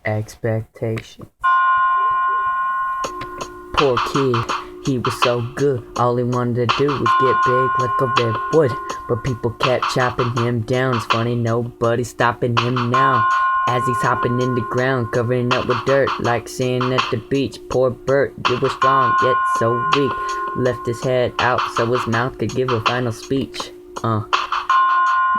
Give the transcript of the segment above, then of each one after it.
expectation. Poor kid, he was so good. All he wanted to do was get big like a redwood. But people kept chopping him down. It's funny, nobody's stopping him now. As he's hopping in the ground, covering up with dirt, like sand at the beach. Poor Bert, he was strong, yet so weak. Left his head out so his mouth could give a final speech.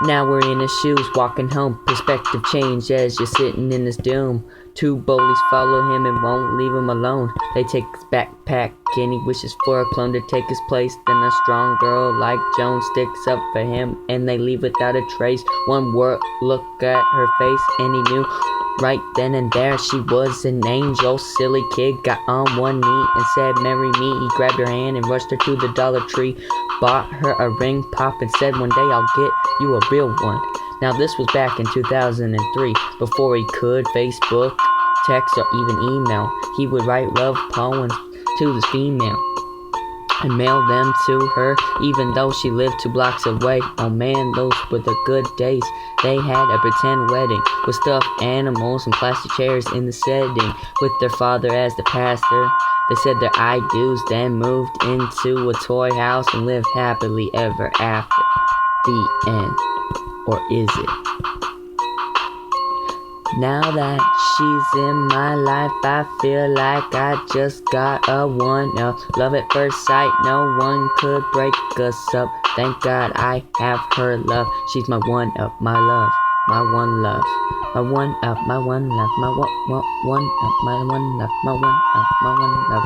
Now we're in his shoes, walking home. Perspective change as you're sitting in his doom. Two bullies follow him and won't leave him alone. They take his backpack and he wishes for a clone to take his place. Then a strong girl like Joan sticks up for him and they leave without a trace. One word, look at her face and he knew right then and there she was an angel. Silly kid got on one knee and said, "Marry me." He grabbed her hand and rushed her to the Dollar Tree. Bought her a ring pop and said, "One day I'll get you a real one." Now this was back in 2003, before he could Facebook, text, or even email. He would write love poems to this female and mail them to her, even though she lived 2 blocks away. Oh man, those were the good days. They had a pretend wedding with stuffed animals and plastic chairs in the setting, with their father as the pastor. They said their I do's, then moved into a toy house and lived happily ever after. The end. Or is it? Now that she's in my life, I feel like I just got a one-up. Love at first sight, no one could break us up. Thank God I have her love. She's my one-up, my love, my one love. My one-up, my one love, my one-up, my one love, my one-up, my one love.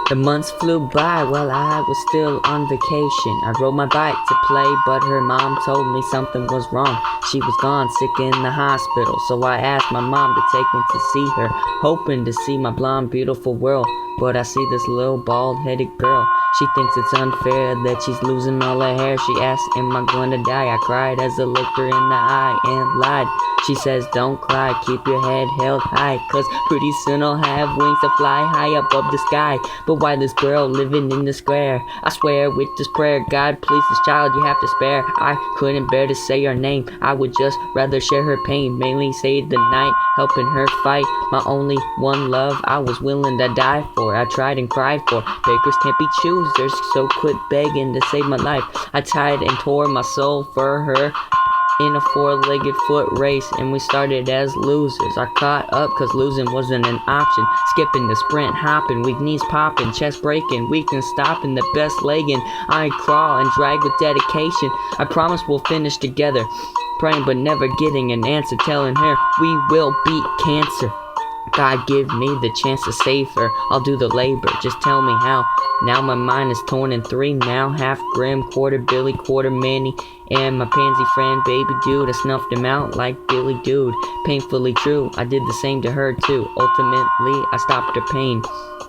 The months flew by while I was still on vacation. I rode my bike to play, but her mom told me something was wrong. She was gone, sick in the hospital, so I asked my mom to take me to see her, hoping to see my blonde, beautiful world. But I see this little bald-headed girl. She thinks it's unfair that she's losing all her hair. She asked, "Am I going to die?" I cried as I looked her in the eye and lied. She says, "Don't cry, keep your head held high, 'cause pretty soon I'll have wings to fly high above the sky." But why this girl living in the square? I swear with this prayer, God, please, this child you have to spare. I couldn't bear to say her name. I would just rather share her pain, mainly save the night, helping her fight. My only one love I was willing to die for. I tried and cried for. Bakers can't be choosers, so quit begging to save my life. I tied and tore my soul for her in a 4-legged foot race, and we started as losers. I caught up 'cause losing wasn't an option. Skipping the sprint, hopping, weak knees popping, chest breaking, weakness stopping, the best legging. I crawl and drag with dedication. I promise we'll finish together. Praying but never getting an answer, telling her we will beat cancer. God give me the chance to save her. I'll do the labor, just tell me how. Now my mind is torn in 3 now. Half Grim, quarter Billy, quarter Manny, and my pansy friend, baby dude. I snuffed him out like Billy Dude. Painfully true, I did the same to her too. Ultimately, I stopped her pain.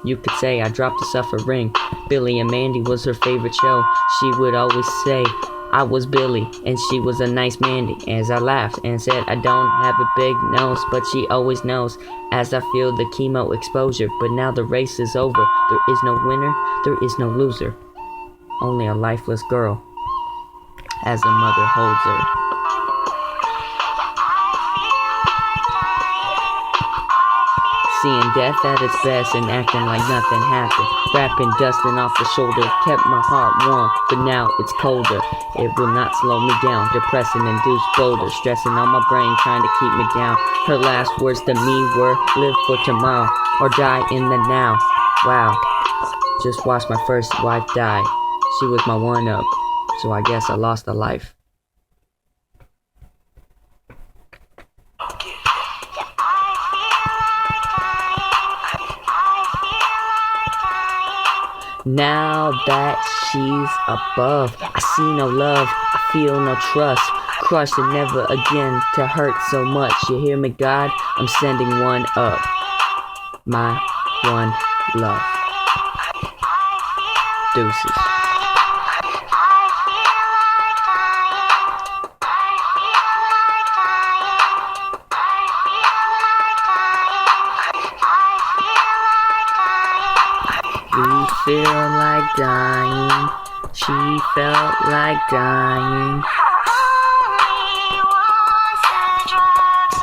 You could say I dropped the suffering. Billy and Mandy was her favorite show. She would always say I was Billy and she was a nice Mandy, as I laughed and said I don't have a big nose, but she always knows as I feel the chemo exposure. But now the race is over. There is no winner, there is no loser, only a lifeless girl as a mother holds her. Seeing death at its best and acting like nothing happened. Wrapping dusting off the shoulder kept my heart warm, but now it's colder. It will not slow me down. Depressing induced boulders, stressing on my brain, trying to keep me down. Her last words to me were, "Live for tomorrow or die in the now." Wow, just watched my first wife die. She was my one-up, so I guess I lost a life. Now that she's above, I see no love, I feel no trust. Crushed and never again to hurt so much. You hear me, God? I'm sending one up. My one love. Deuces. We feel like dying. She felt like dying.